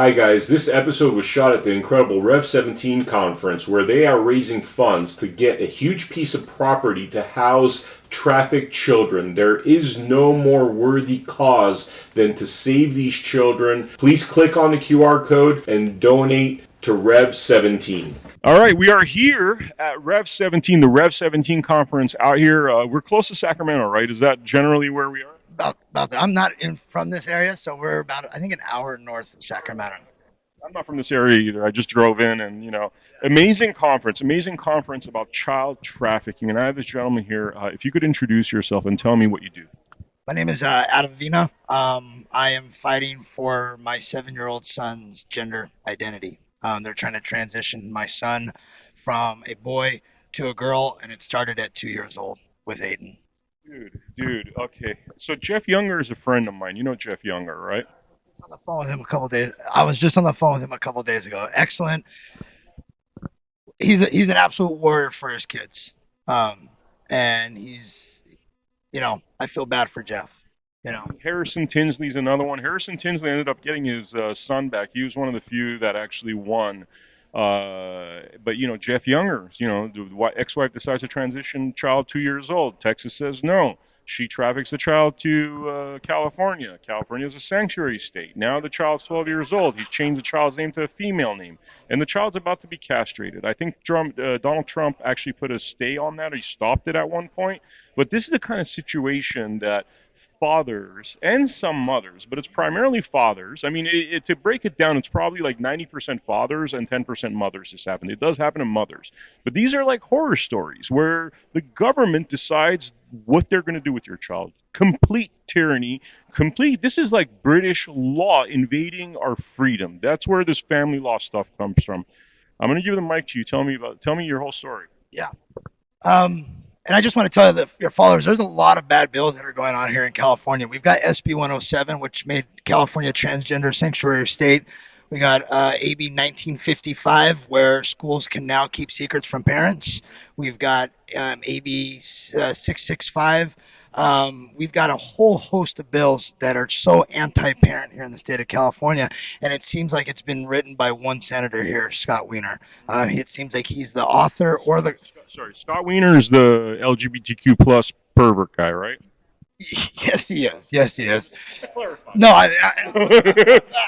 Hi guys, this episode was shot at the incredible Rev 17 conference where they are raising funds to get a huge piece of property to house trafficked children. There is no more worthy cause than to save these children. Please click on the QR code and donate to Rev 17. All right, we are here at Rev 17, the Rev 17 conference out here. We're close to Sacramento, right? Is that generally where we are? About that. I'm not from this area, so we're about I think an hour north of Sacramento. I'm not from this area either. I just drove in and, amazing conference about child trafficking. And I have this gentleman here. If you could introduce yourself and tell me what you do. My name is Adam Vena. I am fighting for my 7-year-old son's gender identity. They're trying to transition my son from a boy to a girl, and it started at 2 years old with Aiden. Dude, okay. So Jeff Younger is a friend of mine. You know Jeff Younger, right? On the phone with him a couple days. I was just on the phone with him a couple days ago. Excellent. He's an absolute warrior for his kids. And I feel bad for Jeff. Harrison Tinsley's another one. Harrison Tinsley ended up getting his son back. He was one of the few that actually won. But Jeff Younger, the ex-wife decides to transition child 2 years old. Texas says no. She traffics the child to California. California is a sanctuary state. Now the child's 12 years old. He's changed the child's name to a female name, and the child's about to be castrated. I think Donald Trump actually put a stay on that, or he stopped it at one point. But this is the kind of situation that fathers and some mothers, but it's primarily fathers. I mean, to break it down, it's probably like 90% fathers and 10% mothers this happened. It does happen to mothers. But these are like horror stories where the government decides what they're going to do with your child. Complete tyranny. This is like British law invading our freedom. That's where this family law stuff comes from. I'm going to give the mic to you. Tell me your whole story. Yeah. And I just want to tell you that your followers, there's a lot of bad bills that are going on here in California. We've got SB 107, which made California transgender sanctuary state. We got AB 1955, where schools can now keep secrets from parents. We've got AB 665. We've got a whole host of bills that are so anti-parent here in the state of California, and it seems like it's been written by one senator here, Scott Wiener. It seems like he's the author or the... Sorry, Scott Wiener is the LGBTQ plus pervert guy, right? Yes, he is. Yes, he is. No,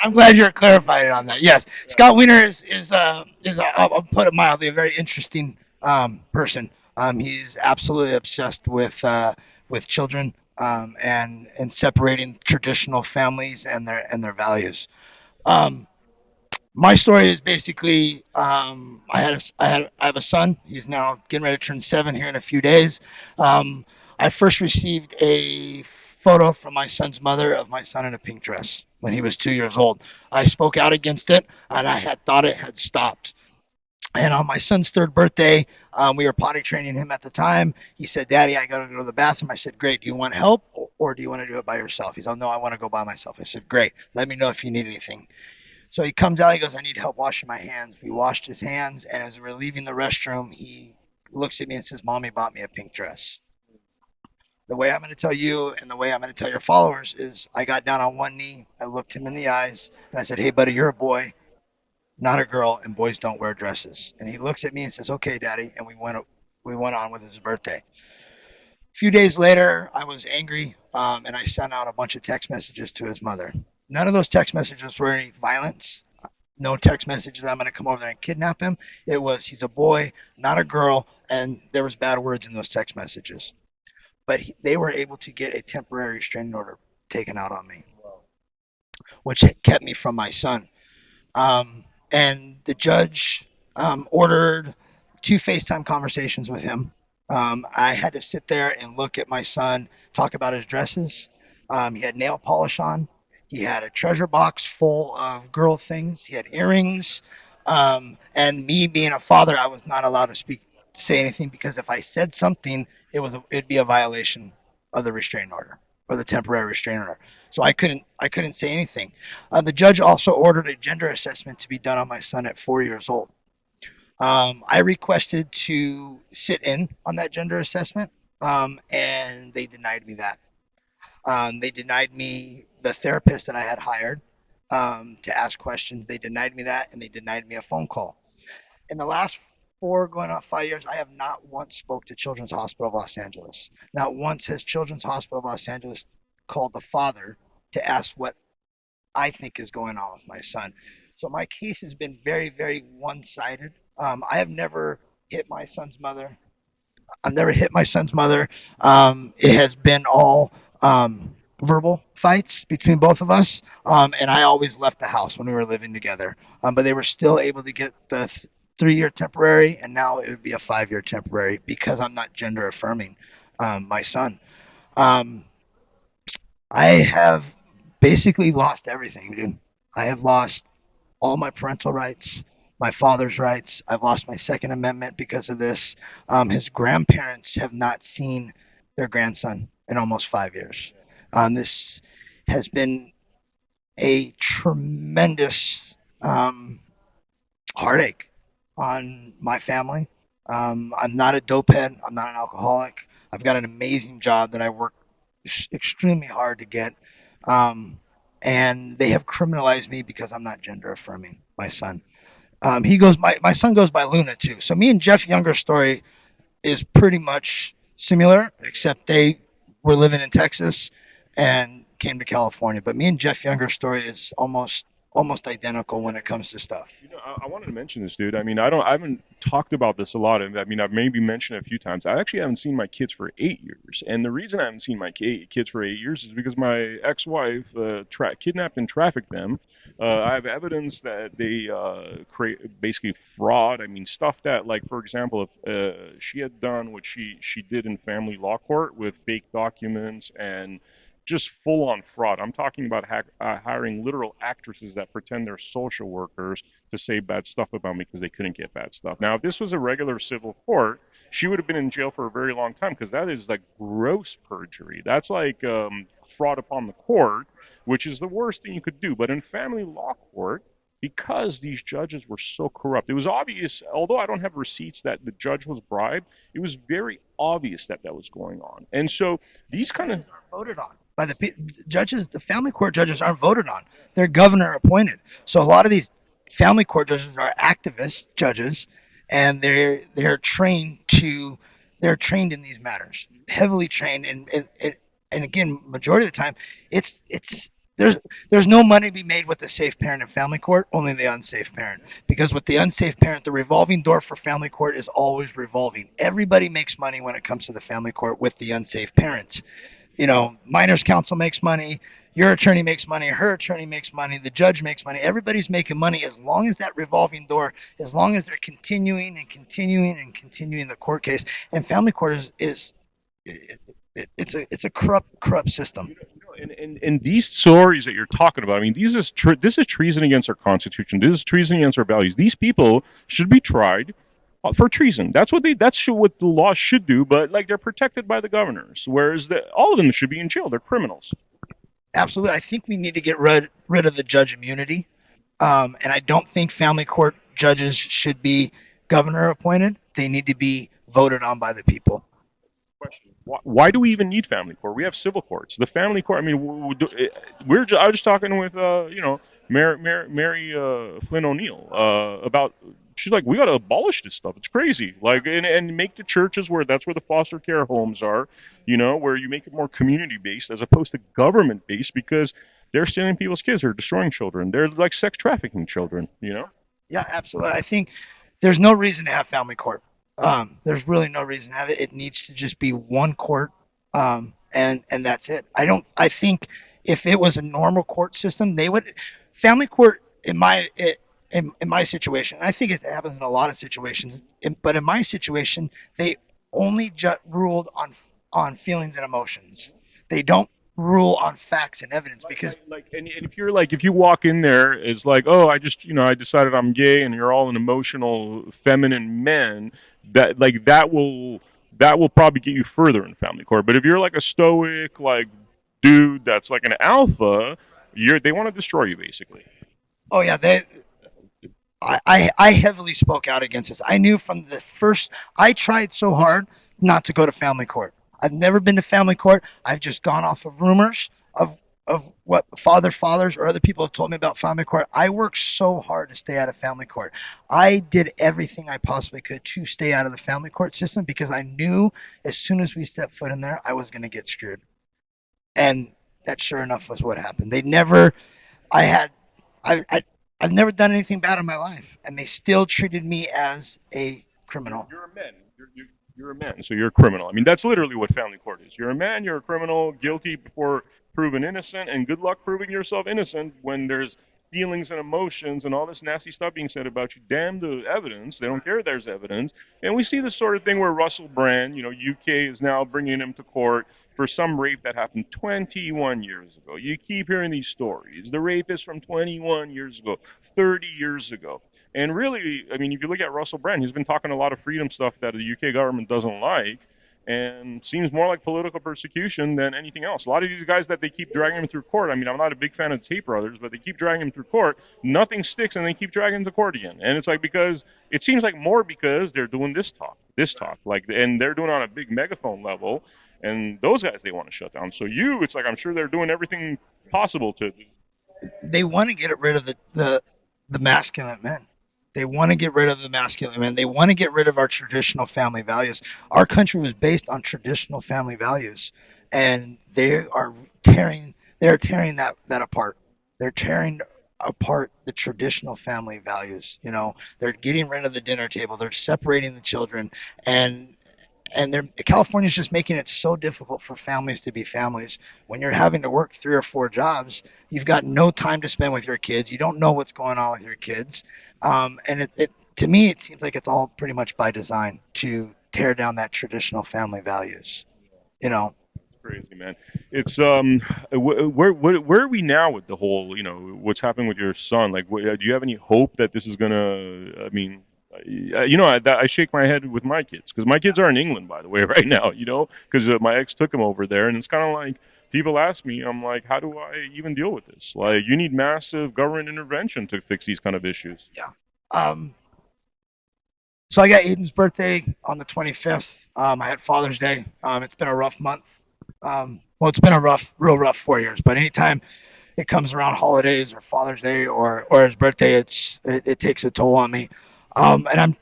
I'm glad you're clarifying on that. Yes, Scott Wiener is I'll put it mildly, a very interesting person. He's absolutely obsessed with children and separating traditional families and their values. My story is basically I have a son. He's now getting ready to turn 7 here in a few days. I first received a photo from my son's mother of my son in a pink dress when he was 2 years old. I spoke out against it, and I had thought it had stopped. And on my son's 3rd birthday, we were potty training him at the time. He said, "Daddy, I got to go to the bathroom." I said, "Great. Do you want help, or do you want to do it by yourself?" He said, "No, I want to go by myself." I said, "Great. Let me know if you need anything." So he comes out. He goes, "I need help washing my hands." We washed his hands, and as we're leaving the restroom, he looks at me and says, "Mommy bought me a pink dress." The way I'm going to tell you and the way I'm going to tell your followers is I got down on one knee, I looked him in the eyes, and I said, "Hey, buddy, you're a boy, not a girl, and boys don't wear dresses." And he looks at me and says, "Okay, Daddy," and we went on with his birthday. A few days later, I was angry, and I sent out a bunch of text messages to his mother. None of those text messages were any violence. No text messages, "I'm going to come over there and kidnap him." It was, "He's a boy, not a girl," and there was bad words in those text messages. But they were able to get a temporary restraining order taken out on me, which kept me from my son. And the judge ordered 2 FaceTime conversations with him. I had to sit there and look at my son, talk about his dresses. He had nail polish on. He had a treasure box full of girl things. He had earrings. And me being a father, I was not allowed to say anything, because if I said something, it'd be a violation of the restraining order or the temporary restraining order. So I couldn't say anything. The judge also ordered a gender assessment to be done on my son at 4 years old. I requested to sit in on that gender assessment, and they denied me that. They denied me the therapist that I had hired. to ask questions. They denied me that, and they denied me a phone call. In the last 4 going on 5 years, I have not once spoke to Children's Hospital of Los Angeles. Not once has Children's Hospital of Los Angeles called the father to ask what I think is going on with my son. So my case has been very, very one-sided. I have never hit my son's mother. I've never hit my son's mother. It has been all verbal fights between both of us, and I always left the house when we were living together. But they were still able to get the 3-year temporary, and now it would be a 5-year temporary because I'm not gender affirming my son. Um, I have basically lost everything, dude. I have lost all my parental rights, my father's rights. I've lost my Second Amendment because of this. His grandparents have not seen their grandson in almost 5 years. This has been a tremendous heartache on my family. I'm not a dopehead. I'm not an alcoholic. I've got an amazing job that I work extremely hard to get. Um, and they have criminalized me because I'm not gender affirming my son. My son goes by Luna too. So me and Jeff Younger's story is pretty much similar, except they were living in Texas and came to California. But me and Jeff Younger's story is almost identical when it comes to stuff. I wanted to mention this, dude. I mean, I haven't talked about this a lot. And I mean, I've maybe mentioned it a few times. I actually haven't seen my kids for 8 years, and the reason I haven't seen my kids for 8 years is because my ex-wife kidnapped and trafficked them. I have evidence that they create basically fraud. I mean, stuff that, like, for example, if she had done what she did in family law court with fake documents and just full on fraud. I'm talking about hiring literal actresses that pretend they're social workers to say bad stuff about me because they couldn't get bad stuff. Now, if this was a regular civil court, she would have been in jail for a very long time because that is like gross perjury. That's like fraud upon the court, which is the worst thing you could do. But in family law court, because these judges were so corrupt, it was obvious, although I don't have receipts that the judge was bribed, it was very obvious that that was going on. And so these kind of voted on by the judges. The family court judges aren't voted on; they're governor appointed. So a lot of these family court judges are activist judges, and they're trained in these matters, heavily trained, and again, majority of the time, it's there's no money to be made with the safe parent in family court, only the unsafe parent. Because with the unsafe parent, the revolving door for family court is always revolving. Everybody makes money when it comes to the family court with the unsafe parents. Minors counsel makes money, your attorney makes money, her attorney makes money, the judge makes money. Everybody's making money as long as that revolving door, as long as they're continuing and continuing and continuing the court case. And family court is it's a corrupt system. And these stories that you're talking about, I mean, this is treason against our Constitution. This is treason against our values. These people should be tried for treason. That's what what the law should do. But like, they're protected by the governors, whereas all of them should be in jail. They're criminals. Absolutely, I think we need to get rid of the judge immunity, and I don't think family court judges should be governor appointed. They need to be voted on by the people. Question: why do we even need family court? We have civil courts. The family court. I mean, I was just talking with Mary Flynn O'Neill about. She's like, we got to abolish this stuff. It's crazy. Like, and make the churches that's where the foster care homes are. Where you make it more community based as opposed to government based, because they're stealing people's kids. They're destroying children. They're like sex trafficking children. Yeah, absolutely. I think there's no reason to have family court. There's really no reason to have it. It needs to just be one court, and that's it. I think if it was a normal court system, they would family court in my situation. I think it happens in a lot of situations, but in my situation, they only ruled on feelings and emotions. They don't rule on facts and evidence because and if you walk in there, it's like, oh, I decided I'm gay, and you're all an emotional feminine men, that will probably get you further in family court. But if you're like a stoic like dude that's like an alpha, they want to destroy you basically. Oh yeah, I heavily spoke out against this. I knew from the first. I tried so hard not to go to family court. I've never been to family court. I've just gone off of rumors of of what fathers or other people have told me about family court. I worked so hard to stay out of family court. I did everything I possibly could to stay out of the family court system because I knew as soon as we stepped foot in there, I was going to get screwed. And that sure enough was what happened. They never, I had, I, I've never done anything bad in my life, and they still treated me as a criminal. You're a man. You're a man, so you're a criminal. I mean, that's literally what family court is. You're a man, you're a criminal, guilty before proven innocent, and good luck proving yourself innocent when there's feelings and emotions and all this nasty stuff being said about you. Damn the evidence. They don't care there's evidence. And we see the sort of thing where Russell Brand, UK is now bringing him to court for some rape that happened 21 years ago. You keep hearing these stories. The rape is from 21 years ago, 30 years ago. And really, I mean, if you look at Russell Brand, he's been talking a lot of freedom stuff that the UK government doesn't like, and seems more like political persecution than anything else. A lot of these guys that they keep dragging him through court, I mean, I'm not a big fan of Tate Brothers, but they keep dragging him through court, nothing sticks, and they keep dragging him to court again. And it's like because it seems like more because they're doing this talk, like, and they're doing it on a big megaphone level, and those guys they want to shut down. So it's like I'm sure they're doing everything possible to. They want to get rid of the masculine men. They want to get rid of the masculine men. They want to get rid of our traditional family values. Our country was based on traditional family values, and they're tearing that apart. They're tearing apart the traditional family values. They're getting rid of the dinner table. They're separating the children, and California's just making it so difficult for families to be families. When you're having to work 3 or 4 jobs, you've got no time to spend with your kids. You don't know what's going on with your kids, and to me, it seems like it's all pretty much by design to tear down that traditional family values. You know, Crazy, man. It's where are we now with the whole what's happening with your son? Like, do you have any hope that this is gonna? I mean, I shake my head with my kids because my kids are in England, by the way, right now. Because my ex took them over there, and it's kind of like people ask me, I'm like, how do I even deal with this? Like, you need massive government intervention to fix these kind of issues. yeah. Um, so I got Aiden's birthday on the 25th. I had Father's Day. It's been a rough month. Well, it's been a real rough 4 years. But anytime it comes around holidays or Father's Day or his birthday, it takes a toll on me. And I'm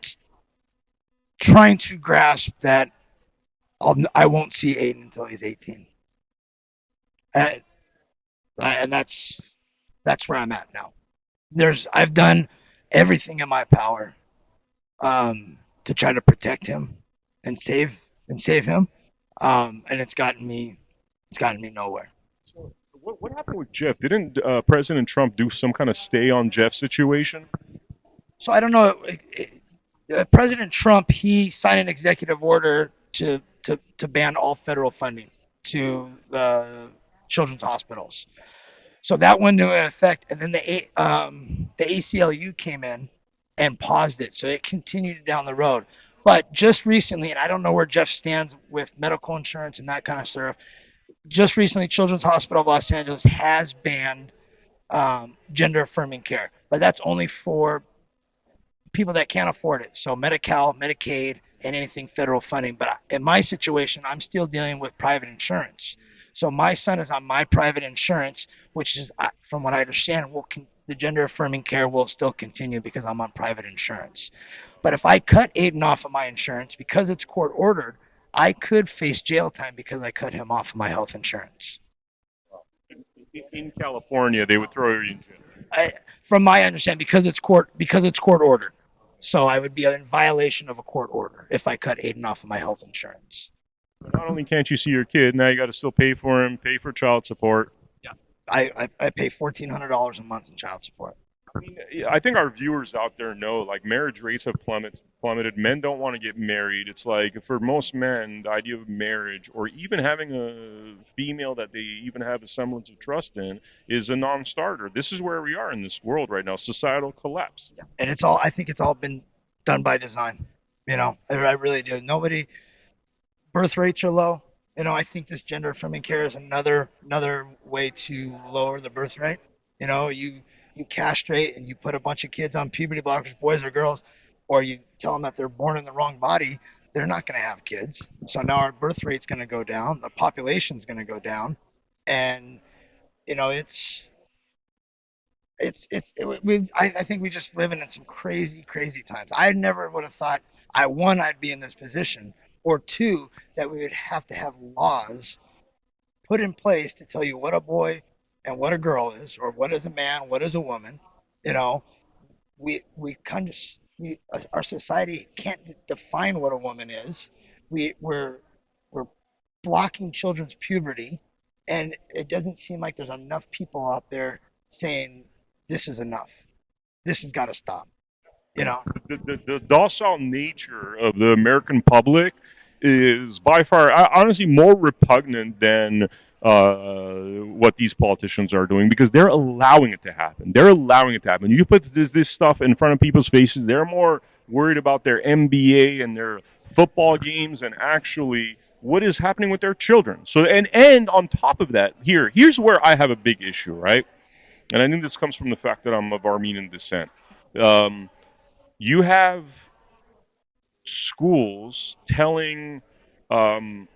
trying to grasp that I won't see Aiden until he's 18, and that's where I'm at now. I've done everything in my power to try to protect him and save him, and it's gotten me nowhere. So, what happened with Jeff? Didn't President Trump do some kind of stay on Jeff situation? So I don't know. President Trump, he signed an executive order to ban all federal funding to the children's hospitals. So that went into effect, and then the ACLU came in and paused it, so it continued down the road. But just recently, and I don't know where Jeff stands with medical insurance and that kind of stuff. Just recently, Children's Hospital of Los Angeles has banned gender affirming care, but that's only for people that can't afford it. So Medi-Cal, Medicaid, and anything federal funding. But in my situation, I'm still dealing with private insurance. So my son is on my private insurance, which is, from what I understand, the gender affirming care will still continue because I'm on private insurance. But if I cut Aiden off of my insurance because it's court ordered, I could face jail time because I cut him off of my health insurance. In California, they would throw you in jail. From my understanding, because it's court ordered. So I would be in violation of a court order if I cut Aiden off of my health insurance. But not only can't you see your kid, now you got to still pay for him, pay for child support. Yeah, I pay $1,400 a month in child support. I mean, I think our viewers out there know, like, marriage rates have plummeted. Men don't want to get married. It's like, for most men, the idea of marriage or even having a female that they even have a semblance of trust in is a non-starter. This is where we are in this world right now, societal collapse. Yeah. And I think it's all been done by design. I really do. Birth rates are low. I think this gender affirming care is another way to lower the birth rate. You castrate and you put a bunch of kids on puberty blockers, boys or girls, or you tell them that they're born in the wrong body, they're not going to have kids. So now our birth rate's going to go down, the population's going to go down, and I think we just living in some crazy, crazy times. I never would have thought I'd be in this position, or two, that we would have to have laws put in place to tell you what a boy and what a girl is, or what is a man, what is a woman. You know, we kind of our society can't define what a woman is. We're blocking children's puberty, and it doesn't seem like there's enough people out there saying this is enough. This has got to stop. You know, The docile nature of the American public is by far, honestly, more repugnant than what these politicians are doing because they're allowing it to happen. They're allowing it to happen. You put this stuff in front of people's faces, they're more worried about their NBA and their football games and actually what is happening with their children. So and on top of that, here's where I have a big issue, right? And I think this comes from the fact that I'm of Armenian descent. Um, you have schools telling um,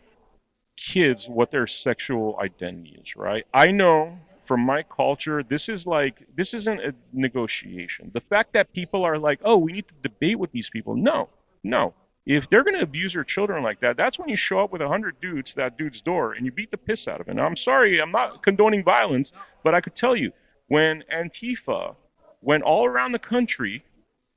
kids what their sexual identity is, right? I know from my culture, this isn't a negotiation. The fact that people are like, oh, we need to debate with these people. No, no. If they're going to abuse your children like that, that's when you show up with 100 dudes to that dude's door and you beat the piss out of him. Now, I'm sorry, I'm not condoning violence, but I could tell you, when Antifa went all around the country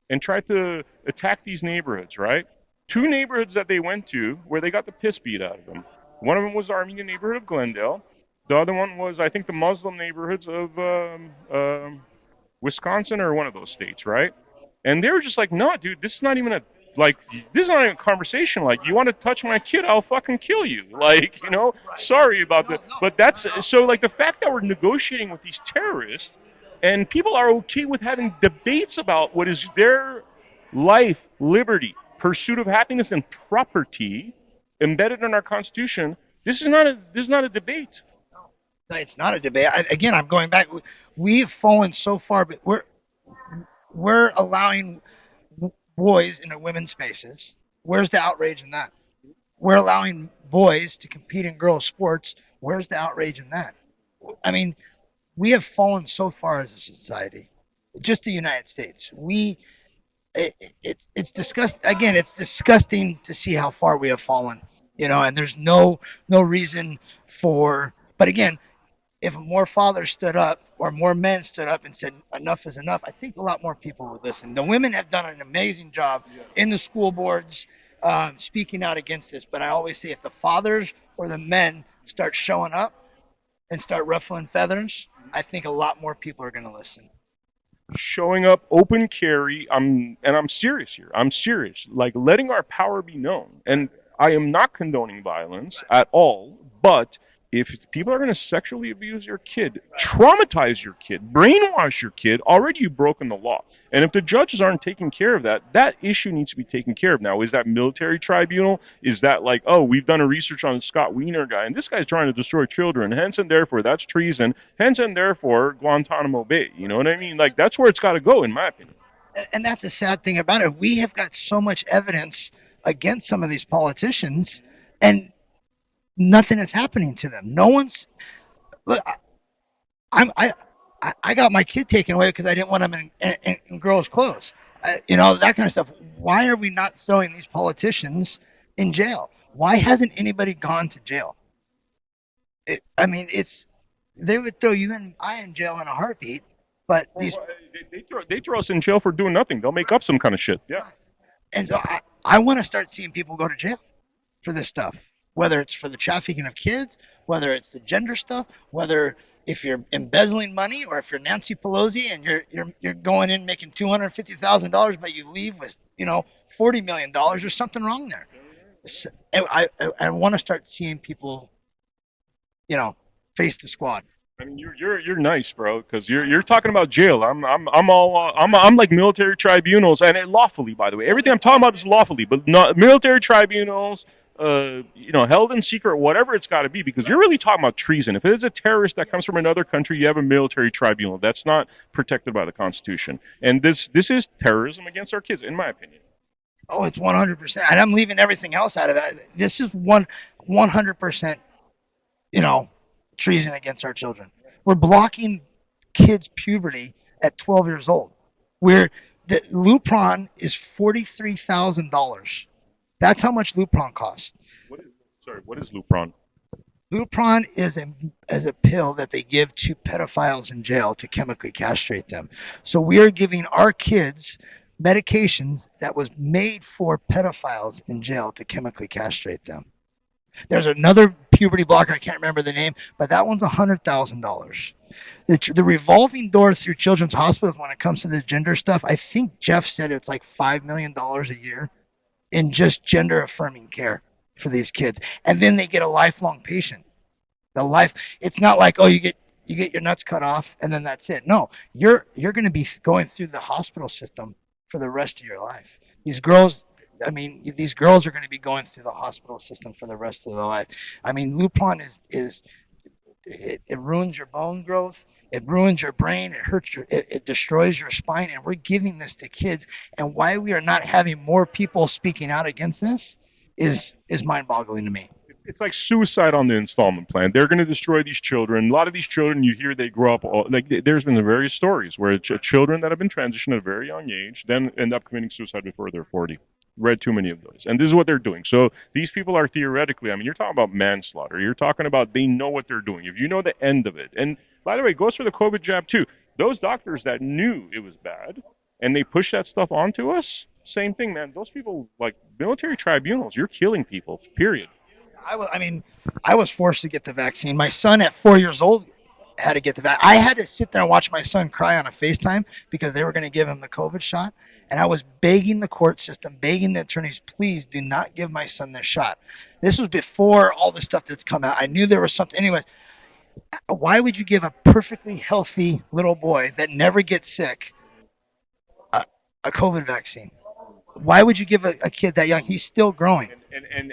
and tried to attack these neighborhoods, right? Two neighborhoods that they went to where they got the piss beat out of them. One of them was the Armenian neighborhood of Glendale. The other one was, I think, the Muslim neighborhoods of Wisconsin or one of those states, right? And they were just like, no, dude, this is not even a conversation. Like, you want to touch my kid, I'll fucking kill you. Like, sorry about that. But that's, so like the fact that we're negotiating with these terrorists and people are okay with having debates about what is their life, liberty, pursuit of happiness, and property embedded in our Constitution. This is not a debate. No, it's not a debate. Again, I'm going back. We've fallen so far, but we're allowing boys into women's spaces. Where's the outrage in that? We're allowing boys to compete in girls' sports. Where's the outrage in that? I mean, we have fallen so far as a society. Just the United States. It's disgust again. It's disgusting to see how far we have fallen. And there's no reason for. But again, if more fathers stood up or more men stood up and said enough is enough, I think a lot more people would listen. The women have done an amazing job in the school boards speaking out against this. But I always say if the fathers or the men start showing up and start ruffling feathers, I think a lot more people are going to listen. Showing up, open carry. I'm serious here. I'm serious. Like letting our power be known. And I am not condoning violence at all, but if people are going to sexually abuse your kid, traumatize your kid, brainwash your kid, already you've broken the law. And if the judges aren't taking care of that, that issue needs to be taken care of. Now, is that military tribunal? Is that like, oh, we've done a research on the Scott Wiener guy, and this guy's trying to destroy children, hence and therefore that's treason, hence and therefore Guantanamo Bay. You know what I mean? Like, that's where it's got to go, in my opinion. And that's the sad thing about it. We have got so much evidence against some of these politicians, and nothing is happening to them. No one's look. I got my kid taken away because I didn't want him in girls' clothes. That kind of stuff. Why are we not throwing these politicians in jail? Why hasn't anybody gone to jail? They would throw you and I in jail in a heartbeat. But they throw us in jail for doing nothing. They'll make up some kind of shit. Yeah. And so I want to start seeing people go to jail for this stuff. Whether it's for the trafficking of kids, whether it's the gender stuff, whether if you're embezzling money or if you're Nancy Pelosi and you're going in making $250,000, but you leave with $40 million, there's something wrong there. I want to start seeing people, face the squad. I mean, you're nice, bro, because you're talking about jail. I'm like military tribunals, and lawfully, by the way. Everything I'm talking about is lawfully, but not military tribunals. Held in secret, whatever it's got to be, because you're really talking about treason. If it is a terrorist that comes from another country, you have a military tribunal. That's not protected by the Constitution. And this is terrorism against our kids, in my opinion. Oh, it's 100%. And I'm leaving everything else out of it. This is 100%, treason against our children. We're blocking kids' puberty at 12 years old. Where the Lupron is $43,000. That's how much Lupron costs. What is Lupron? Lupron is a pill that they give to pedophiles in jail to chemically castrate them. So we are giving our kids medications that was made for pedophiles in jail to chemically castrate them. There's another puberty blocker, I can't remember the name, but that one's $100,000. The revolving door through children's hospitals when it comes to the gender stuff, I think Jeff said it's like $5 million a year in just gender affirming care for these kids. And then they get a lifelong patient. It's not like, oh, you get your nuts cut off and then that's it. No, you're going to be going through the hospital system for the rest of your life. These girls are going to be going through the hospital system for the rest of their life. I mean, Lupron it ruins your bone growth. It ruins your brain. It hurts it destroys your spine. And we're giving this to kids. And why we are not having more people speaking out against this is mind-boggling to me. It's like suicide on the installment plan. They're going to destroy these children. A lot of these children, you hear they grow up, there's been various stories where children that have been transitioned at a very young age then end up committing suicide before they're 40. Read too many of those. And this is what they're doing. So these people are theoretically, you're talking about manslaughter. You're talking about they know what they're doing. If you know the end of it. And by the way, it goes for the COVID jab too. Those doctors that knew it was bad and they push that stuff onto us, same thing, man. Those people, like military tribunals, you're killing people, period. I was forced to get the vaccine. My son at 4 years old had to get the vaccine. I had to sit there and watch my son cry on a FaceTime because they were going to give him the COVID shot. And I was begging the court system, begging the attorneys, please do not give my son this shot. This was before all the stuff that's come out. I knew there was something. Anyways, why would you give a perfectly healthy little boy that never gets sick a COVID vaccine? Why would you give a kid that young? He's still growing.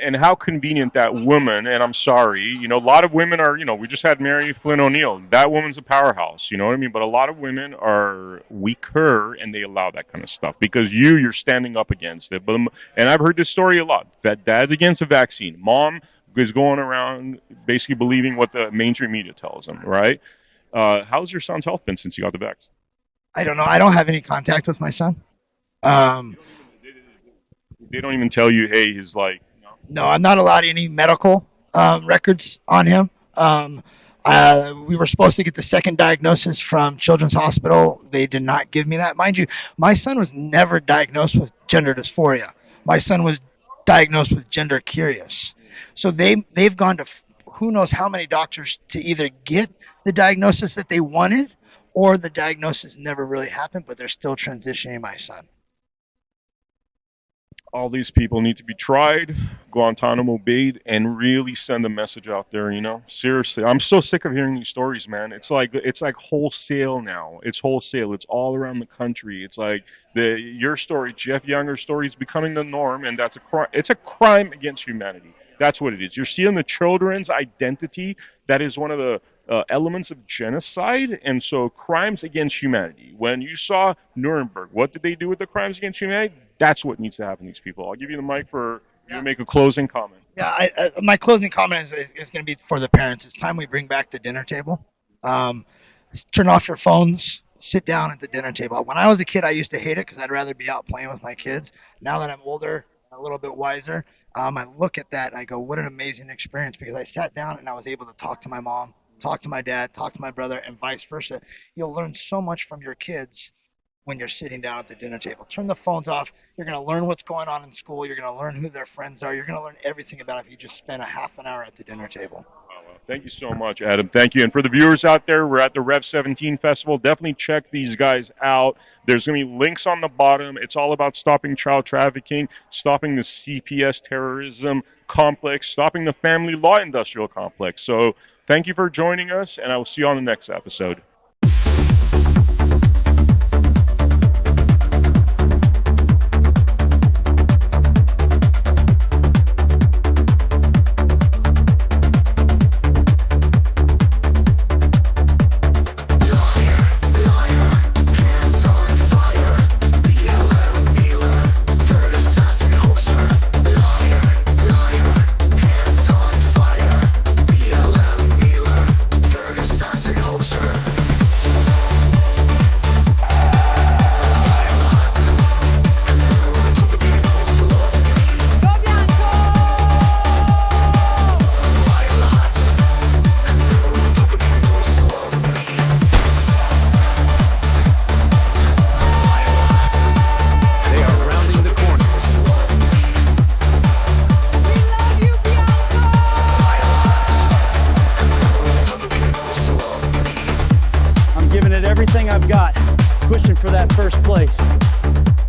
And how convenient that woman, and I'm sorry, a lot of women are, we just had Mary Flynn O'Neill. That woman's a powerhouse, you know what I mean? But a lot of women are weaker and they allow that kind of stuff because you're standing up against it. And I've heard this story a lot, that dad's against the vaccine. Mom is going around basically believing what the mainstream media tells them, right? How's your son's health been since he got the vaccine? I don't know. I don't have any contact with my son. They don't even tell you, hey, he's like... No, I'm not allowed any medical records on him. We were supposed to get the second diagnosis from Children's Hospital. They did not give me that. Mind you, my son was never diagnosed with gender dysphoria. My son was diagnosed with gender curious. So they've gone to who knows how many doctors to either get the diagnosis that they wanted or the diagnosis never really happened, but they're still transitioning my son. All these people need to be tried, Guantanamo Bay, and really send a message out there, Seriously. I'm so sick of hearing these stories, man. It's like wholesale now. It's wholesale. It's all around the country. It's like your story, Jeff Younger's story is becoming the norm, and that's a crime. It's a crime against humanity. That's what it is. You're stealing the children's identity. That is one of the elements of genocide, and so crimes against humanity. When you saw Nuremberg, what did they do with the crimes against humanity? That's what needs to happen to these people. I'll give you the mic for you to make a closing comment. Yeah, my closing comment is going to be for the parents. It's time we bring back the dinner table. Turn off your phones. Sit down at the dinner table. When I was a kid, I used to hate it because I'd rather be out playing with my kids. Now that I'm older, a little bit wiser, I look at that and I go, what an amazing experience, because I sat down and I was able to talk to my mom, talk to my dad, talk to my brother, and vice versa. You'll learn so much from your kids when you're sitting down at the dinner table. Turn the phones off. You're going to learn what's going on in school. You're going to learn who their friends are. You're going to learn everything about it if you just spend a half an hour at the dinner table. Thank you so much, Adam. Thank you. And for the viewers out there, we're at the Rev 17 Festival. Definitely check these guys out. There's going to be links on the bottom. It's all about stopping child trafficking, stopping the CPS terrorism complex, stopping the family law industrial complex. So thank you for joining us, and I will see you on the next episode. Closer. place.